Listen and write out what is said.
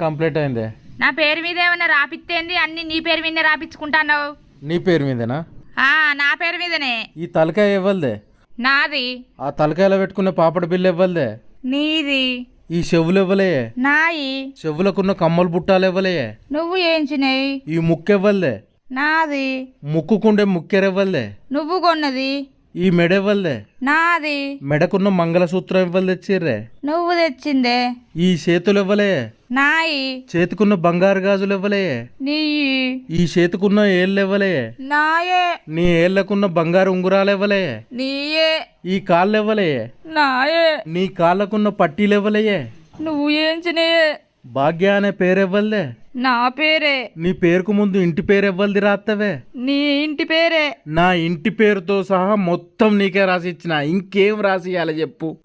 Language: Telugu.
కంప్లీట్ అయిందే. నా పేరు మీద ఏమన్నా రాపిత్తేంది? అన్ని నీ పేరు మీద రాపించుకుంటాను. నీ పేరు మీదేనా? నా పేరు మీదనే. ఈ తలకాయ ఇవ్వలదే. నాది. ఆ తలకాయలో పెట్టుకునే పాపడ బిల్లు ఇవ్వలదే. నీది. ఈ చెవులు ఇవ్వలే. నాయి. చెవులకున్న కమ్మలు బుట్టాలు ఇవ్వలే. నువ్వు ఏంచినాయి? ఈ ముక్కు ఇవ్వలే. నాది. ముక్కుకుండే ముక్కెరెవ్వలే. నువ్వు కొన్నది. ఈ మెడ ఇవ్వలే. నాది. మెడకున్న మంగళసూత్రం ఇవ్వలు తెచ్చిర్రే. నువ్వు తెచ్చిందే. ఈ చేతులు ఇవ్వలే. నాయి. చేతికున్న బంగారు గాజులు ఇవ్వలే. నీ. ఈ చేతికున్న ఏళ్ళు ఇవ్వలే. నాయే. నీ ఏళ్లకున్న బంగారు ఉంగురాలు ఇవ్వలే. నీయే. ఈ కాళ్ళు ఇవ్వలే. నాయే. నీ కాళ్ళకున్న పట్టీలు ఇవ్వలే. నువ్వు ఏంచినే? భాగ్య అనే పేరు ఇవ్వలే. నా పేరే. నీ పేరుకు ముందు ఇంటి పేరు ఇవ్వలది రాత్తవే. నీ ఇంటి పేరే. నా ఇంటి పేరుతో సహా మొత్తం నీకే రాసి ఇచ్చిన. ఇంకేం రాసి ఇవ్వాలి చెప్పు?